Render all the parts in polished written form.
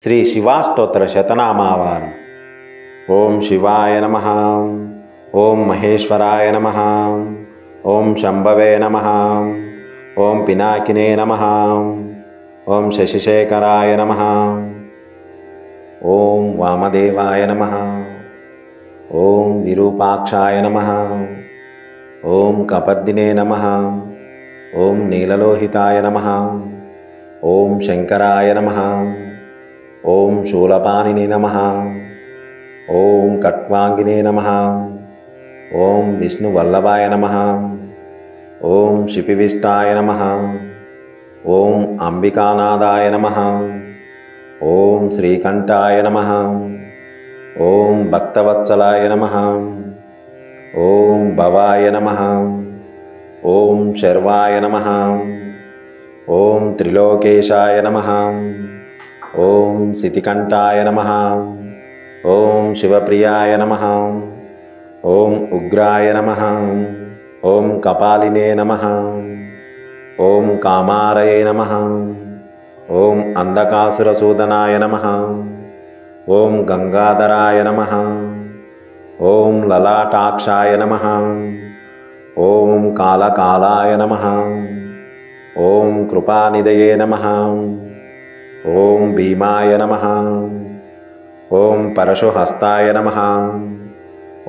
శ్రీ శివాస్తోత్ర శతనామావారు. ఓం శివాయ నమః, ఓం మహేశ్వరాయ నమః, ఓం శంభవే నమః, ఓం పినాకినే నమః, ఓం శశిశేఖరాయ నమః, ఓం వామదేవాయ నమః, ఓం విరూపాక్షాయ నమః, ఓం కపర్దినే నమః, ఓం నీలలోహితాయ నమః, ఓం శంకరాయ నమః, ఓం శూలపాణినే నమః, ఓం ఖట్వాంగినే నమః, ఓం విష్ణువల్లభాయ నమః, ఓం శిపివిష్టాయ నమః, ఓం అంబికానాదాయ నమః, ఓం శ్రీకంఠాయ నమః, ఓం భక్తవత్సలాయ నమః, ఓం భవాయ నమః, ఓం శర్వాయ నమః, ఓం త్రిలోకేశాయ నమః, ఓం సితికంఠాయ నమః, ఓం శివప్రియాయ నమః, ఓం ఉగ్రాయ నమః, ఓం కపాలినే నమః, ఓం కామారయే నమః, ఓం అంధకాసురసూదనాయ నమః, ఓం గంగాధరాయ నమః, ఓం లలాటాక్షాయ నమః, ఓం కాలకాలాయ నమః, ఓం కృపానిధయే నమః, ఓం భీమాయ నమః, ఓం పరశుహస్తాయ నమః,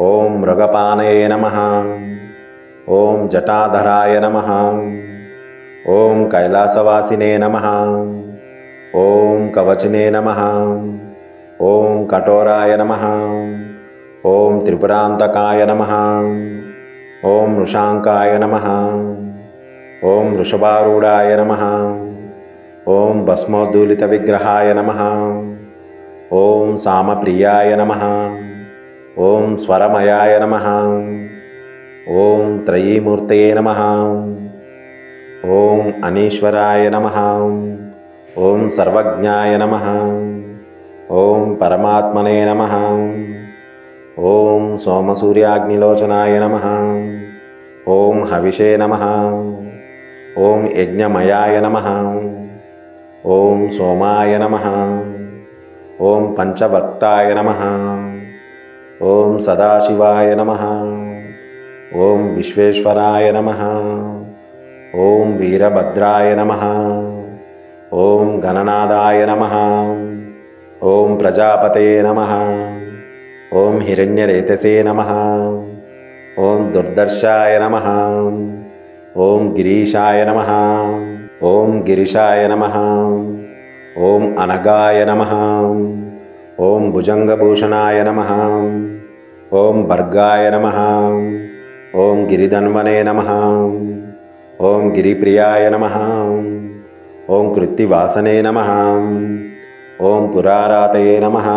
ఓం మృగపానయే నమః, ఓం జటాధరాయ నమః, ఓం కైలాసవాసినే నమః, ఓం కవచినే నమః, ఓం కఠోరాయ నమః, ఓం త్రిపురాంతకాయ నమః, ఓం వృషాంకాయ నమః, ఓం వృషభారూఢాయ నమః, ఓం భస్మోద్దూలిత విగ్రహాయ నమః, ఓం సామప్రియాయ నమః, ఓం స్వరమయాయ నమః, ఓం త్రయీమూర్తయే నమః, ఓం అనీశ్వరాయ నమః, ఓం సర్వజ్ఞాయ నమః, ఓం పరమాత్మనే నమః, ఓం సోమసూర్యాగ్నిలోచనాయ నమః, ఓం హవిషే నమః, ఓం యజ్ఞమయాయ నమః, ఓం సోమాయ నమః, ఓం పంచభక్తాయ నమః, ఓం సదాశివాయ నమః, ఓం విశ్వేశ్వరాయ నమః, ఓం వీరభద్రాయ నమః, ఓం గణనాదాయ నమః, ఓం ప్రజాపతయే నమః, ఓం హిరణ్యరేతసే నమః, ఓం దుర్దర్శాయ నమః, ఓం గిరీశాయ నమః, ఓం గిరిశాయ నమః, ఓం అనగాయ నమః, ఓం భుజంగభూషణాయ నమః, ఓం భర్గాయ నమః, ఓం గిరిధన్వనే నమః, ఓం గిరిప్రియాయ నమః, ఓం కృత్తివాసనే నమః, ఓం పురారాతయే నమః,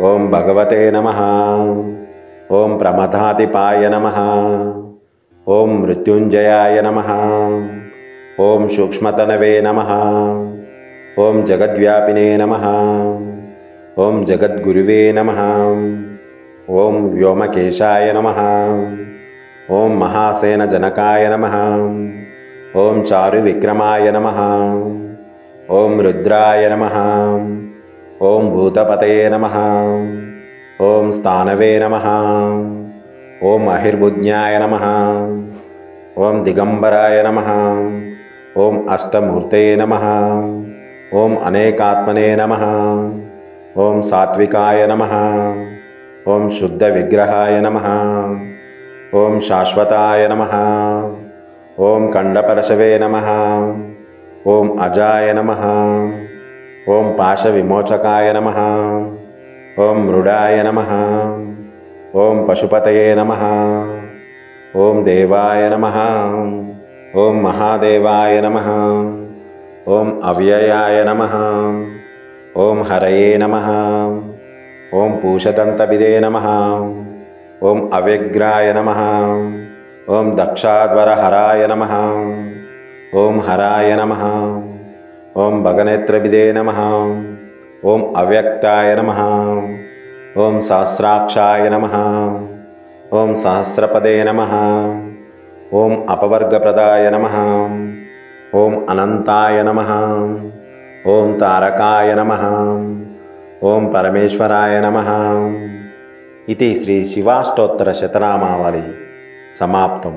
ఓం భగవతే నమః, ఓం ప్రమథాతిపాయ నమః, ఓం మృత్యుంజయాయ నమః, ఓం సూక్ష్మతనవే నమః, ఓం జగద్వ్యాపినే నమః, ఓం జగద్గురువే నమః, ఓం వ్యోమకేశాయ నమః, ఓం మహాసేనజనకాయ నమః, ఓం చారువిక్రమాయ నమః, ఓం రుద్రాయ నమః, ఓం భూతపతయే నమః, ఓం స్థానవే నమః, ఓం అహిర్బుజ్ఞాయ నమః, ఓం దిగంబరాయ నమః, ఓం అష్టమూర్తయే నమః, ఓం అనేకాత్మనే నమః, ఓం సాత్వికాయ నమః, ఓం శుద్ధ విగ్రహాయ నమః, ఓం శాశ్వతాయ నమః, ఓం ఖండపరశవే నమః, ఓం అజాయ నమః, ఓం పాశవిమోచకాయ నమః, ఓం మృడాయ నమః, ఓం పశుపతయే నమః, ఓం దేవాయ నమః, ఓం మహాదేవాయ నమః, ఓం అవ్యయాయ నమః, ఓం హరయే నమః, ఓం పూషదంతవిదే నమః, ఓం అవ్యగ్రాయ నమః, ఓం దక్షాధ్వరహరాయ నమః, ఓం హరాయ నమః, ఓం భగనేత్రవిదే నమః, ఓం అవ్యక్తాయ నమః, ఓం సహస్రాక్షాయ నమః, ఓం సహస్రపదే నమః, ఓం అపవర్గప్రదాయ నమః, ఓం అనంతాయ నమః, ఓం తారకాయ నమః. ఓం పరమేశ్వరాయ నమః. ఇది శ్రీ శివాష్టోత్తర శతనామావళి సమాప్తం.